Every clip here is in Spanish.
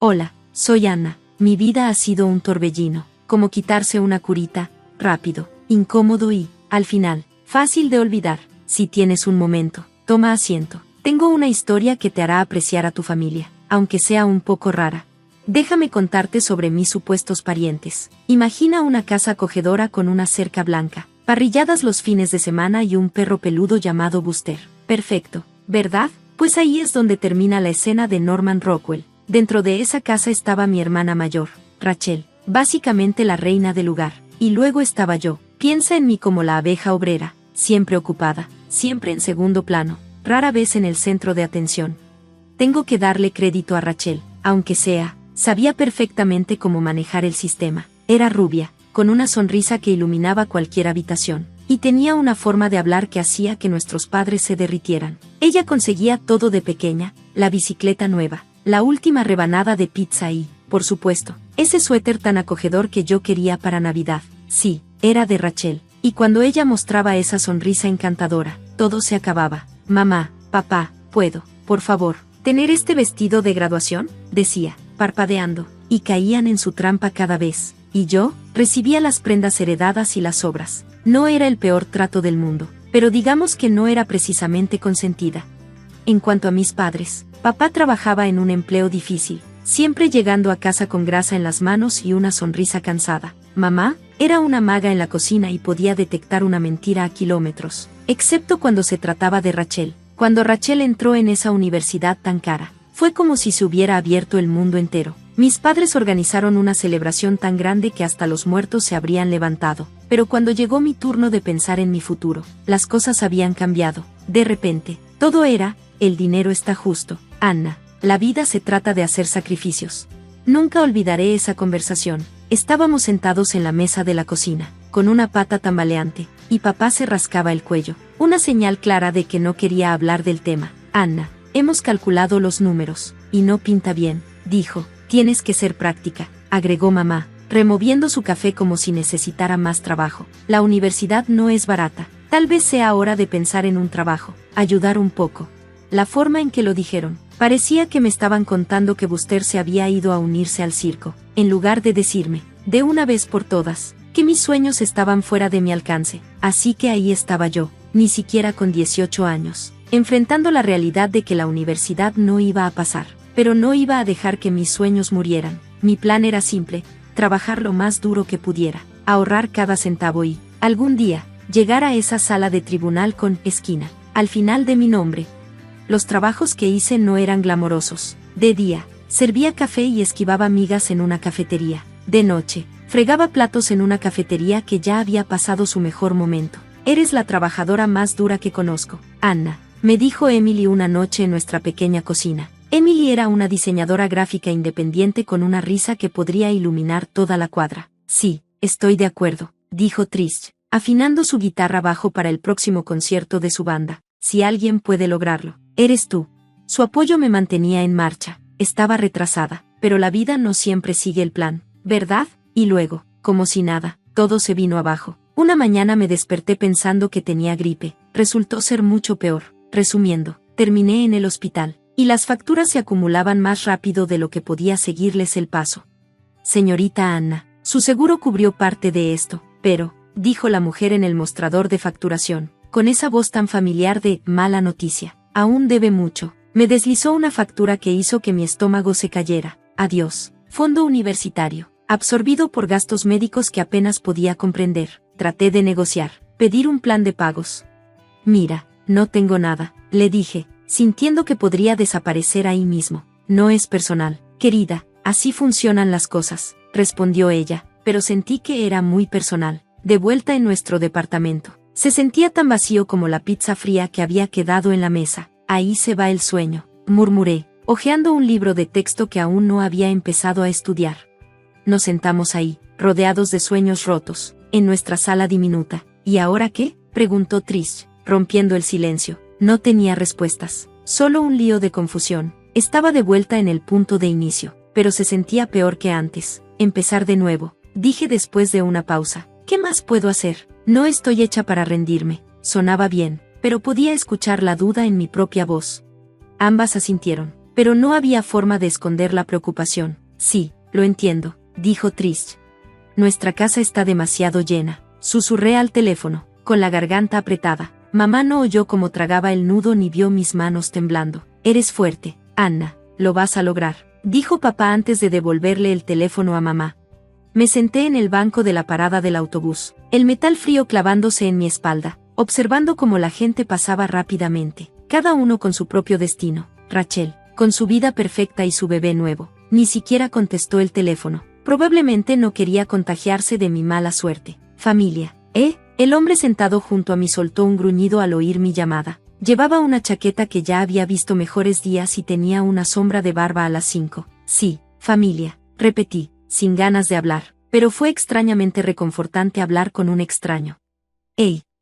Hola, soy Anna. Mi vida ha sido un torbellino, como quitarse una curita, rápido, incómodo y, al final, fácil de olvidar. Si tienes un momento, toma asiento. Tengo una historia que te hará apreciar a tu familia, aunque sea un poco rara. Déjame contarte sobre mis supuestos parientes. Imagina una casa acogedora con una cerca blanca, parrilladas los fines de semana y un perro peludo llamado Buster. Perfecto, ¿verdad? Pues ahí es donde termina la escena de Norman Rockwell. Dentro de esa casa estaba mi hermana mayor, Rachel, básicamente la reina del lugar, y luego estaba yo. Piensa en mí como la abeja obrera, siempre ocupada, siempre en segundo plano, rara vez en el centro de atención. Tengo que darle crédito a Rachel, aunque sabía perfectamente cómo manejar el sistema. Era rubia, con una sonrisa que iluminaba cualquier habitación, y tenía una forma de hablar que hacía que nuestros padres se derritieran. Ella conseguía todo de pequeña: la bicicleta nueva, la última rebanada de pizza y, por supuesto, ese suéter tan acogedor que yo quería para Navidad. Sí, era de Rachel, y cuando ella mostraba esa sonrisa encantadora, todo se acababa. Mamá, papá, ¿puedo, por favor, tener este vestido de graduación?, decía, parpadeando, y caían en su trampa cada vez, y yo recibía las prendas heredadas y las sobras. No era el peor trato del mundo, pero digamos que no era precisamente consentida. En cuanto a mis padres, papá trabajaba en un empleo difícil, siempre llegando a casa con grasa en las manos y una sonrisa cansada. Mamá era una maga en la cocina y podía detectar una mentira a kilómetros, excepto cuando se trataba de Rachel. Cuando Rachel entró en esa universidad tan cara, fue como si se hubiera abierto el mundo entero. Mis padres organizaron una celebración tan grande que hasta los muertos se habrían levantado. Pero cuando llegó mi turno de pensar en mi futuro, las cosas habían cambiado. De repente, todo era: el dinero está justo, Anna. La vida se trata de hacer sacrificios. Nunca olvidaré esa conversación. Estábamos sentados en la mesa de la cocina, con una pata tambaleante, y papá se rascaba el cuello, una señal clara de que no quería hablar del tema. Anna, hemos calculado los números, y no pinta bien, dijo. Tienes que ser práctica, agregó mamá, removiendo su café como si necesitara más trabajo. La universidad no es barata. Tal vez sea hora de pensar en un trabajo, ayudar un poco. La forma en que lo dijeron, parecía que me estaban contando que Buster se había ido a unirse al circo, en lugar de decirme, de una vez por todas, que mis sueños estaban fuera de mi alcance. Así que ahí estaba yo, ni siquiera con 18 años, enfrentando la realidad de que la universidad no iba a pasar. Pero no iba a dejar que mis sueños murieran. Mi plan era simple: trabajar lo más duro que pudiera, ahorrar cada centavo y, algún día, llegar a esa sala de tribunal con esquina al final de mi nombre. Los trabajos que hice no eran glamorosos. De día, servía café y esquivaba migas en una cafetería. De noche, fregaba platos en una cafetería que ya había pasado su mejor momento. Eres la trabajadora más dura que conozco, Anna, me dijo Emily una noche en nuestra pequeña cocina. Emily era una diseñadora gráfica independiente con una risa que podría iluminar toda la cuadra. Sí, estoy de acuerdo, dijo Trish, afinando su guitarra bajo para el próximo concierto de su banda. Si alguien puede lograrlo, eres tú. Su apoyo me mantenía en marcha. Estaba retrasada, pero la vida no siempre sigue el plan, ¿verdad? Y luego, como si nada, todo se vino abajo. Una mañana me desperté pensando que tenía gripe. Resultó ser mucho peor. Resumiendo, terminé en el hospital. Y las facturas se acumulaban más rápido de lo que podía seguirles el paso. Señorita Anna, su seguro cubrió parte de esto, pero, dijo la mujer en el mostrador de facturación, con esa voz tan familiar de mala noticia, aún debe mucho. Me deslizó una factura que hizo que mi estómago se cayera. Adiós. Fondo universitario, absorbido por gastos médicos que apenas podía comprender. Traté de negociar, pedir un plan de pagos. Mira, no tengo nada, le dije, sintiendo que podría desaparecer ahí mismo. No es personal, querida, así funcionan las cosas, respondió ella, pero sentí que era muy personal. De vuelta en nuestro departamento, se sentía tan vacío como la pizza fría que había quedado en la mesa. Ahí se va el sueño, murmuré, hojeando un libro de texto que aún no había empezado a estudiar. Nos sentamos ahí, rodeados de sueños rotos, en nuestra sala diminuta. ¿Y ahora qué?, preguntó Trish, rompiendo el silencio. No tenía respuestas, solo un lío de confusión. Estaba de vuelta en el punto de inicio, pero se sentía peor que antes. Empezar de nuevo, dije después de una pausa. ¿Qué más puedo hacer? No estoy hecha para rendirme. Sonaba bien, pero podía escuchar la duda en mi propia voz. Ambas asintieron. pero no había forma de esconder la preocupación. Sí, lo entiendo, dijo Trish. Nuestra casa está demasiado llena. Susurré al teléfono, con la garganta apretada. Mamá no oyó cómo tragaba el nudo ni vio mis manos temblando. Eres fuerte, Anna, lo vas a lograr, dijo papá antes de devolverle el teléfono a mamá. Me senté en el banco de la parada del autobús, el metal frío clavándose en mi espalda, observando cómo la gente pasaba rápidamente, cada uno con su propio destino. Rachel, con su vida perfecta y su bebé nuevo, ni siquiera contestó el teléfono. Probablemente no quería contagiarse de mi mala suerte. Familia, El hombre sentado junto a mí soltó un gruñido al oír mi llamada. Llevaba una chaqueta que ya había visto mejores días y tenía una sombra de barba a las 5. Sí, familia, repetí, sin ganas de hablar, pero fue extrañamente reconfortante hablar con un extraño.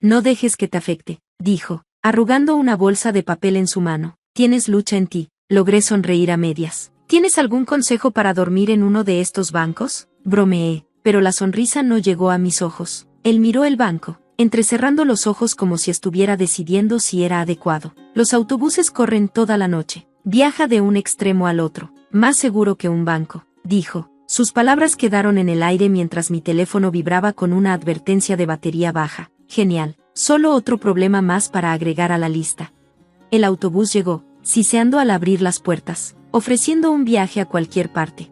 No dejes que te afecte, dijo, arrugando una bolsa de papel en su mano. Tienes lucha en ti. Logré sonreír a medias. ¿Tienes algún consejo para dormir en uno de estos bancos? Bromeé, pero la sonrisa no llegó a mis ojos. Él miró el banco, entrecerrando los ojos como si estuviera decidiendo si era adecuado. Los autobuses corren toda la noche. Viaja de un extremo al otro. Más seguro que un banco, dijo. Sus palabras quedaron en el aire mientras mi teléfono vibraba con una advertencia de batería baja. Genial. Solo otro problema más para agregar a la lista. El autobús llegó, siseando al abrir las puertas, ofreciendo un viaje a cualquier parte.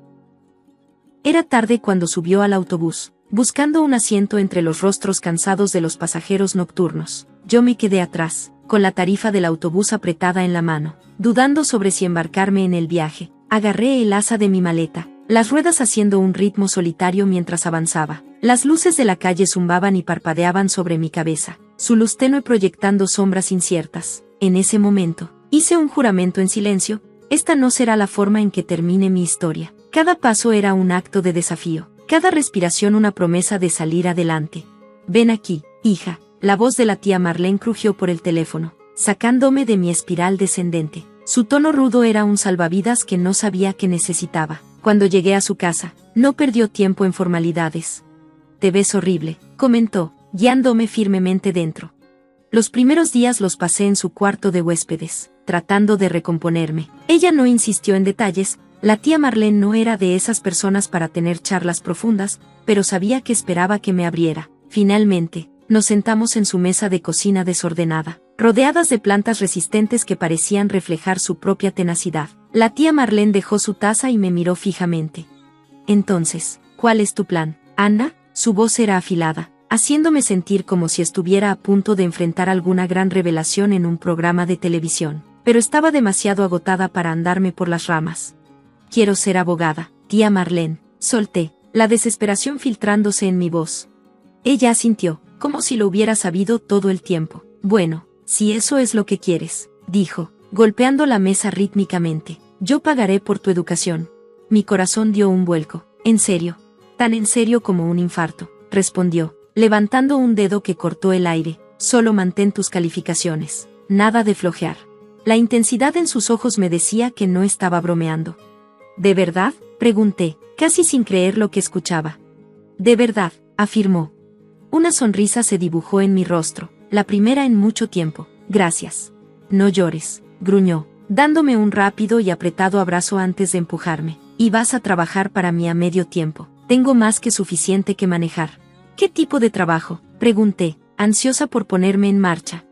Era tarde cuando subió al autobús, buscando un asiento entre los rostros cansados de los pasajeros nocturnos. Yo me quedé atrás, con la tarifa del autobús apretada en la mano, dudando sobre si embarcarme en el viaje. Agarré el asa de mi maleta, las ruedas haciendo un ritmo solitario mientras avanzaba. Las luces de la calle zumbaban y parpadeaban sobre mi cabeza, su luz tenue proyectando sombras inciertas. En ese momento, hice un juramento en silencio. Esta no será la forma en que termine mi historia. Cada paso era un acto de desafío, cada respiración una promesa de salir adelante. Ven aquí, hija. La voz de la tía Marlene crujió por el teléfono, sacándome de mi espiral descendente. Su tono rudo era un salvavidas que no sabía que necesitaba. Cuando llegué a su casa, no perdió tiempo en formalidades. Te ves horrible, comentó, guiándome firmemente dentro. Los primeros días los pasé en su cuarto de huéspedes, tratando de recomponerme. Ella no insistió en detalles. La tía Marlene no era de esas personas para tener charlas profundas, pero sabía que esperaba que me abriera. Finalmente, nos sentamos en su mesa de cocina desordenada, rodeadas de plantas resistentes que parecían reflejar su propia tenacidad. La tía Marlene dejó su taza y me miró fijamente. Entonces, ¿cuál es tu plan, Anna? Su voz era afilada, haciéndome sentir como si estuviera a punto de enfrentar alguna gran revelación en un programa de televisión, pero estaba demasiado agotada para andarme por las ramas. Quiero ser abogada, tía Marlene, solté, la desesperación filtrándose en mi voz. Ella asintió, como si lo hubiera sabido todo el tiempo. Bueno, si eso es lo que quieres, dijo, golpeando la mesa rítmicamente, yo pagaré por tu educación. Mi corazón dio un vuelco. ¿En serio? Tan en serio como un infarto, respondió, levantando un dedo que cortó el aire. Solo mantén tus calificaciones, nada de flojear. La intensidad en sus ojos me decía que no estaba bromeando. ¿De verdad?, pregunté, casi sin creer lo que escuchaba. De verdad, afirmó. Una sonrisa se dibujó en mi rostro, la primera en mucho tiempo. Gracias. No llores, gruñó, dándome un rápido y apretado abrazo antes de empujarme. Y vas a trabajar para mí a medio tiempo. Tengo más que suficiente que manejar. ¿Qué tipo de trabajo?, pregunté, ansiosa por ponerme en marcha.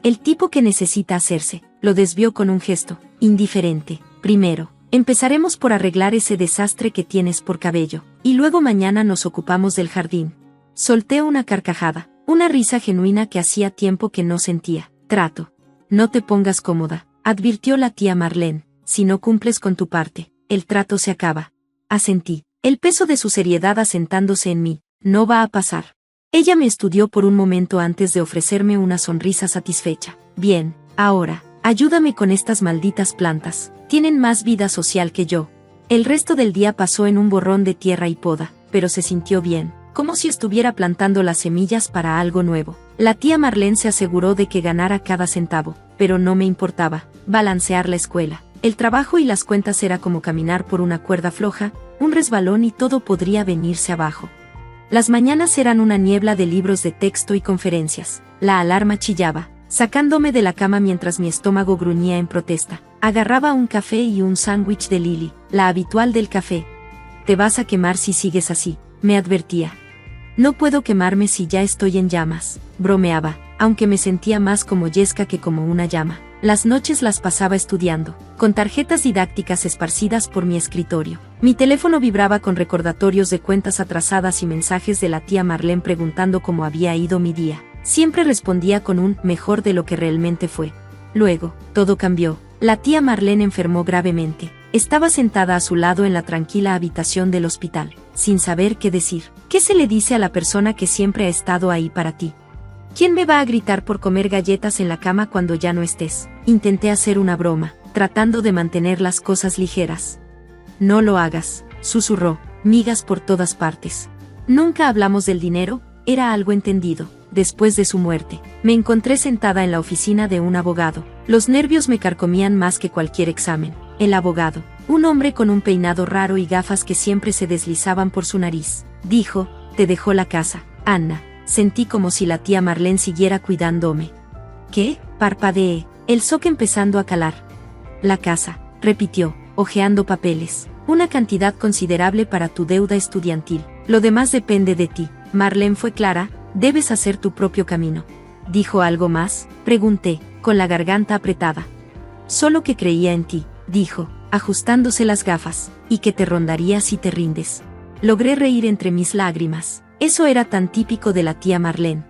El tipo que necesita hacerse, lo desvió con un gesto indiferente. Primero, empezaremos por arreglar ese desastre que tienes por cabello, y luego mañana nos ocupamos del jardín. Solté una carcajada, una risa genuina que hacía tiempo que no sentía. Trato. No te pongas cómoda, advirtió la tía Marlene. Si no cumples con tu parte, el trato se acaba. Asentí, el peso de su seriedad asentándose en mí. No va a pasar. Ella me estudió por un momento antes de ofrecerme una sonrisa satisfecha. Bien, ahora, ayúdame con estas malditas plantas. Tienen más vida social que yo. El resto del día pasó en un borrón de tierra y poda, pero se sintió bien, como si estuviera plantando las semillas para algo nuevo. La tía Marlene se aseguró de que ganara cada centavo, pero no me importaba. Balancear la escuela, el trabajo y las cuentas era como caminar por una cuerda floja, un resbalón y todo podría venirse abajo. Las mañanas eran una niebla de libros de texto y conferencias. La alarma chillaba, sacándome de la cama mientras mi estómago gruñía en protesta. Agarraba un café y un sándwich de Lily, la habitual del café. Te vas a quemar si sigues así, me advertía. No puedo quemarme si ya estoy en llamas, bromeaba, aunque me sentía más como yesca que como una llama. Las noches las pasaba estudiando, con tarjetas didácticas esparcidas por mi escritorio. Mi teléfono vibraba con recordatorios de cuentas atrasadas y mensajes de la tía Marlene preguntando cómo había ido mi día. Siempre respondía con un mejor de lo que realmente fue. Luego, todo cambió. La tía Marlene enfermó gravemente. Estaba sentada a su lado en la tranquila habitación del hospital, sin saber qué decir. ¿Qué se le dice a la persona que siempre ha estado ahí para ti? ¿Quién me va a gritar por comer galletas en la cama cuando ya no estés? Intenté hacer una broma, tratando de mantener las cosas ligeras. No lo hagas, susurró, migas por todas partes. Nunca hablamos del dinero, era algo entendido. Después de su muerte, me encontré sentada en la oficina de un abogado. Los nervios me carcomían más que cualquier examen. El abogado, un hombre con un peinado raro y gafas que siempre se deslizaban por su nariz, dijo, te dejó la casa, Anna. Sentí como si la tía Marlene siguiera cuidándome. ¿Qué? Parpadeé, el shock empezando a calar. La casa, repitió, hojeando papeles. Una cantidad considerable para tu deuda estudiantil. Lo demás depende de ti. Marlene fue clara, debes hacer tu propio camino. ¿Dijo algo más? Pregunté, con la garganta apretada. Solo que creía en ti, dijo, ajustándose las gafas, y que te rondaría si te rindes. Logré reír entre mis lágrimas. Eso era tan típico de la tía Marlene.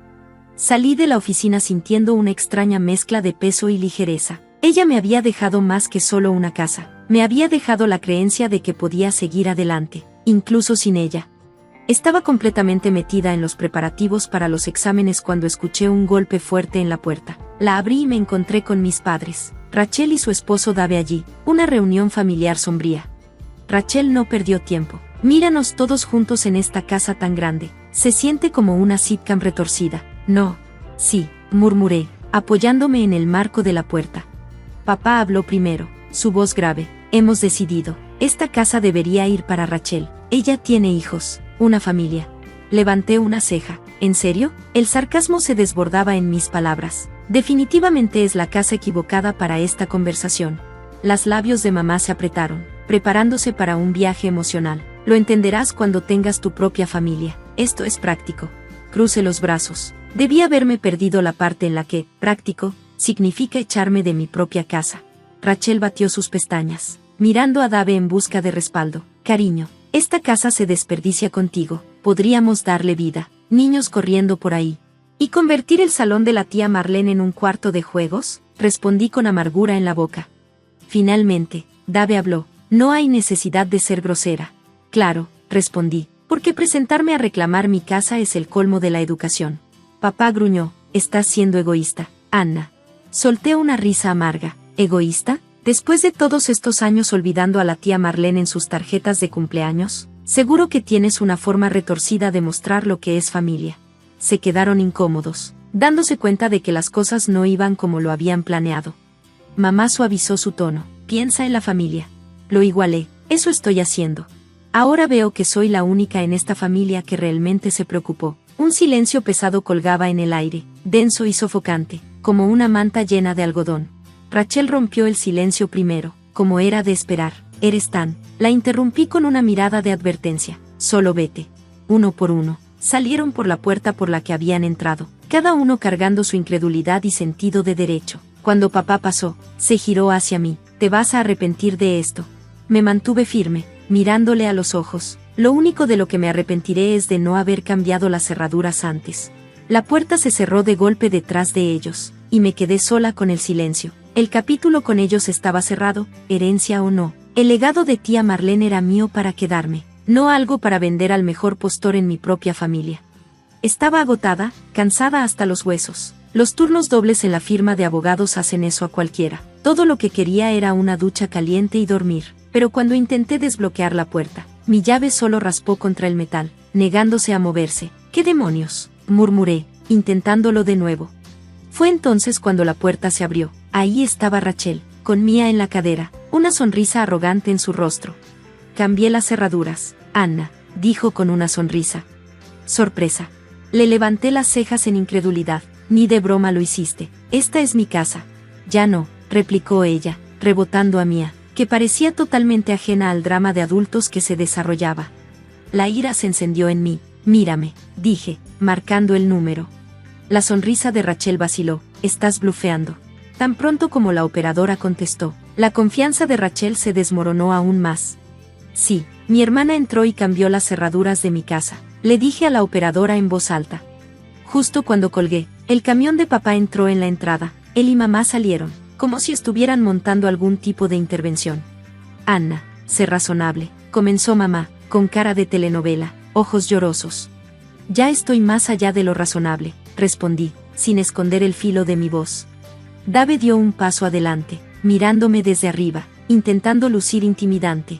Salí de la oficina sintiendo una extraña mezcla de peso y ligereza. Ella me había dejado más que solo una casa. Me había dejado la creencia de que podía seguir adelante, incluso sin ella. Estaba completamente metida en los preparativos para los exámenes cuando escuché un golpe fuerte en la puerta. La abrí y me encontré con mis padres. Rachel y su esposo Dave allí, una reunión familiar sombría. Rachel no perdió tiempo. Míranos todos juntos en esta casa tan grande. Se siente como una sitcom retorcida. No. Sí, murmuré, apoyándome en el marco de la puerta. Papá habló primero, su voz grave. Hemos decidido. Esta casa debería ir para Rachel. Ella tiene hijos, una familia. Levanté una ceja. ¿En serio? El sarcasmo se desbordaba en mis palabras. Definitivamente es la casa equivocada para esta conversación. Los labios de mamá se apretaron, preparándose para un viaje emocional. Lo entenderás cuando tengas tu propia familia. Esto es práctico. Crucé los brazos. Debí haberme perdido la parte en la que, práctico, significa echarme de mi propia casa. Rachel batió sus pestañas, mirando a Dave en busca de respaldo. Cariño, esta casa se desperdicia contigo. Podríamos darle vida. Niños corriendo por ahí. ¿Y convertir el salón de la tía Marlene en un cuarto de juegos? Respondí con amargura en la boca. Finalmente, Dave habló. No hay necesidad de ser grosera. Claro, respondí, porque presentarme a reclamar mi casa es el colmo de la educación. Papá gruñó, estás siendo egoísta, Anna. Solté una risa amarga. ¿Egoísta? Después de todos estos años olvidando a la tía Marlene en sus tarjetas de cumpleaños, seguro que tienes una forma retorcida de mostrar lo que es familia. Se quedaron incómodos, dándose cuenta de que las cosas no iban como lo habían planeado. Mamá suavizó su tono. Piensa en la familia. Lo igualé, eso estoy haciendo. Ahora veo que soy la única en esta familia que realmente se preocupó. Un silencio pesado colgaba en el aire, denso y sofocante, como una manta llena de algodón. Rachel rompió el silencio primero, como era de esperar. Eres tan. La interrumpí con una mirada de advertencia. Solo vete. Uno por uno, salieron por la puerta por la que habían entrado, cada uno cargando su incredulidad y sentido de derecho. Cuando papá pasó, se giró hacia mí. Te vas a arrepentir de esto. Me mantuve firme, mirándole a los ojos. Lo único de lo que me arrepentiré es de no haber cambiado las cerraduras antes. La puerta se cerró de golpe detrás de ellos, y me quedé sola con el silencio. El capítulo con ellos estaba cerrado, herencia o no. El legado de tía Marlene era mío para quedarme, no algo para vender al mejor postor en mi propia familia. Estaba agotada, cansada hasta los huesos. Los turnos dobles en la firma de abogados hacen eso a cualquiera. Todo lo que quería era una ducha caliente y dormir. Pero cuando intenté desbloquear la puerta, mi llave solo raspó contra el metal, negándose a moverse. ¿Qué demonios?, murmuré, intentándolo de nuevo. Fue entonces cuando la puerta se abrió. Ahí estaba Rachel, con Mía en la cadera, una sonrisa arrogante en su rostro. Cambié las cerraduras, Anna, dijo con una sonrisa. Sorpresa. Le levanté las cejas en incredulidad. ni de broma lo hiciste. Esta es mi casa. Ya no, replicó ella, rebotando a Mía, que parecía totalmente ajena al drama de adultos que se desarrollaba. La ira se encendió en mí. Mírame, dije, marcando el número. La sonrisa de Rachel vaciló. Estás blufeando. Tan pronto como la operadora contestó, la confianza de Rachel se desmoronó aún más. Sí, mi hermana entró y cambió las cerraduras de mi casa, le dije a la operadora en voz alta. Justo cuando colgué, el camión de papá entró en la entrada. Él y mamá salieron, como si estuvieran montando algún tipo de intervención. Anna, sé razonable, comenzó mamá, con cara de telenovela, ojos llorosos. Ya estoy más allá de lo razonable, respondí, sin esconder el filo de mi voz. Dave dio un paso adelante, mirándome desde arriba, intentando lucir intimidante.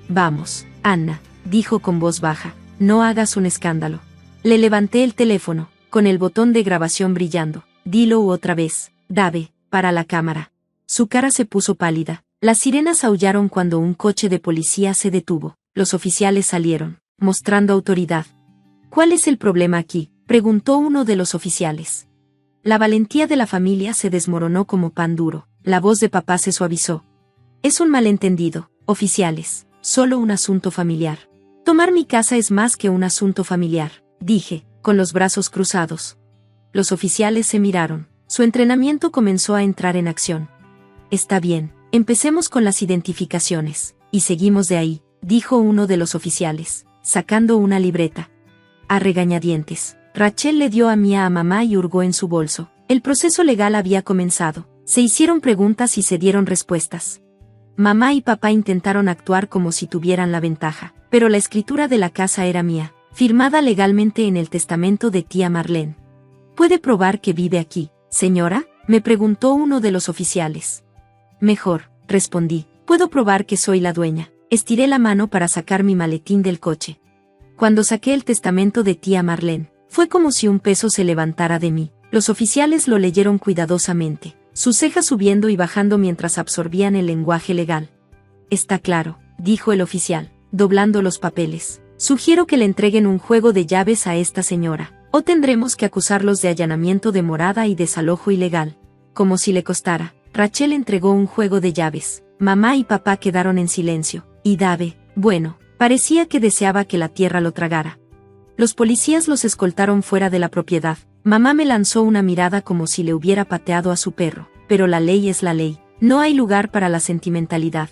Vamos, Anna, dijo con voz baja, no hagas un escándalo. Le levanté el teléfono, con el botón de grabación brillando. Dilo otra vez, Dave, para la cámara. Su cara se puso pálida. Las sirenas aullaron cuando un coche de policía se detuvo. Los oficiales salieron, mostrando autoridad. ¿Cuál es el problema aquí?, preguntó uno de los oficiales. La valentía de la familia se desmoronó como pan duro. La voz de papá se suavizó. Es un malentendido, oficiales, solo un asunto familiar. Tomar mi casa es más que un asunto familiar, dije, con los brazos cruzados. Los oficiales se miraron. Su entrenamiento comenzó a entrar en acción. Está bien, empecemos con las identificaciones, y seguimos de ahí, dijo uno de los oficiales, sacando una libreta. A regañadientes, Rachel le dio a Mía a mamá y hurgó en su bolso. El proceso legal había comenzado. Se hicieron preguntas y se dieron respuestas. Mamá y papá intentaron actuar como si tuvieran la ventaja, pero la escritura de la casa era mía, firmada legalmente en el testamento de tía Marlene. ¿Puede probar que vive aquí, señora?, me preguntó uno de los oficiales. Mejor, respondí, puedo probar que soy la dueña. Estiré la mano para sacar mi maletín del coche. Cuando saqué el testamento de tía Marlene, fue como si un peso se levantara de mí. Los oficiales lo leyeron cuidadosamente, sus cejas subiendo y bajando mientras absorbían el lenguaje legal. Está claro, dijo el oficial, doblando los papeles. Sugiero que le entreguen un juego de llaves a esta señora, o tendremos que acusarlos de allanamiento de morada y desalojo ilegal. Como si le costara, Rachel entregó un juego de llaves. Mamá y papá quedaron en silencio, y Dave, bueno, parecía que deseaba que la tierra lo tragara. Los policías los escoltaron fuera de la propiedad. Mamá me lanzó una mirada como si le hubiera pateado a su perro, pero la ley es la ley, no hay lugar para la sentimentalidad.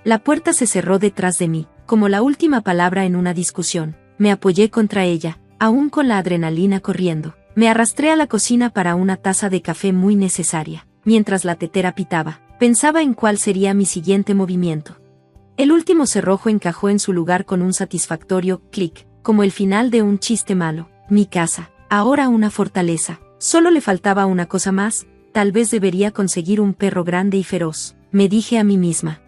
La puerta se cerró detrás de mí, como la última palabra en una discusión. Me apoyé contra ella, aún con la adrenalina corriendo. Me arrastré a la cocina para una taza de café muy necesaria. Mientras la tetera pitaba, pensaba en cuál sería mi siguiente movimiento. El último cerrojo encajó en su lugar con un satisfactorio clic, como el final de un chiste malo. Mi casa, ahora una fortaleza. Solo le faltaba una cosa más, tal vez debería conseguir un perro grande y feroz, me dije a mí misma.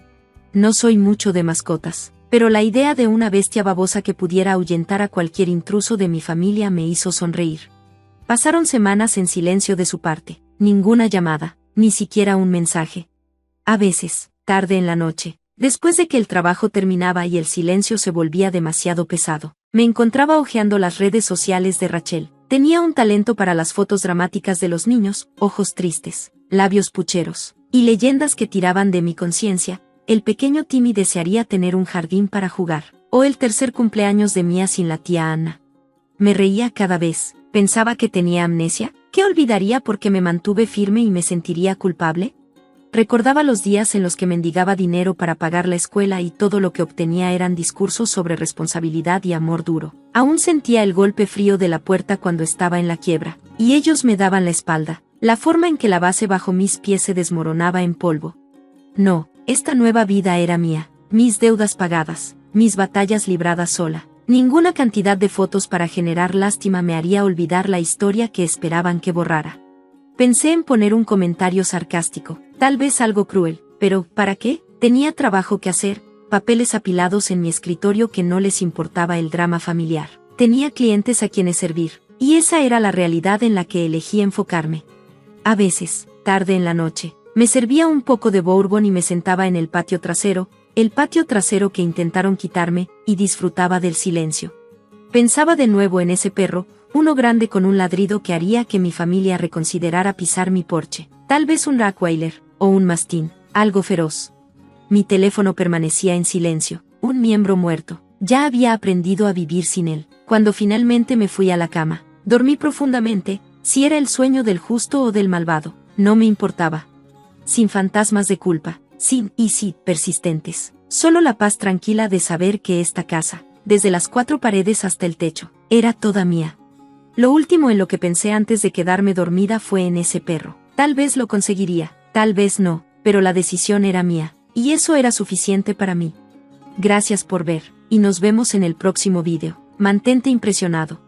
No soy mucho de mascotas, pero la idea de una bestia babosa que pudiera ahuyentar a cualquier intruso de mi familia me hizo sonreír. Pasaron semanas en silencio de su parte, ninguna llamada, ni siquiera un mensaje. A veces, tarde en la noche, después de que el trabajo terminaba y el silencio se volvía demasiado pesado, me encontraba hojeando las redes sociales de Rachel. Tenía un talento para las fotos dramáticas de los niños, ojos tristes, labios pucheros, y leyendas que tiraban de mi conciencia. El pequeño Timmy desearía tener un jardín para jugar, o el tercer cumpleaños de Mía sin la tía Anna. Me reía cada vez, pensaba que tenía amnesia, ¿qué olvidaría porque me mantuve firme y me sentiría culpable? Recordaba los días en los que mendigaba dinero para pagar la escuela y todo lo que obtenía eran discursos sobre responsabilidad y amor duro. Aún sentía el golpe frío de la puerta cuando estaba en la quiebra, y ellos me daban la espalda, la forma en que la base bajo mis pies se desmoronaba en polvo. No, esta nueva vida era mía, mis deudas pagadas, mis batallas libradas sola. Ninguna cantidad de fotos para generar lástima me haría olvidar la historia que esperaban que borrara. Pensé en poner un comentario sarcástico, tal vez algo cruel, pero ¿para qué? Tenía trabajo que hacer, papeles apilados en mi escritorio que no les importaba el drama familiar. Tenía clientes a quienes servir, y esa era la realidad en la que elegí enfocarme. A veces, tarde en la noche, me servía un poco de bourbon y me sentaba en el patio trasero que intentaron quitarme, y disfrutaba del silencio. Pensaba de nuevo en ese perro, Uno grande con un ladrido que haría que mi familia reconsiderara pisar mi porche. Tal vez un Rottweiler, o un mastín, algo feroz. Mi teléfono permanecía en silencio, un miembro muerto. Ya había aprendido a vivir sin él. Cuando finalmente me fui a la cama, dormí profundamente, si era el sueño del justo o del malvado, no me importaba. Sin fantasmas de culpa, sin persistentes. Solo la paz tranquila de saber que esta casa, desde las 4 paredes hasta el techo, era toda mía. Lo último en lo que pensé antes de quedarme dormida fue en ese perro. Tal vez lo conseguiría, tal vez no, pero la decisión era mía, y eso era suficiente para mí. Gracias por ver, y nos vemos en el próximo vídeo. Mantente impresionado.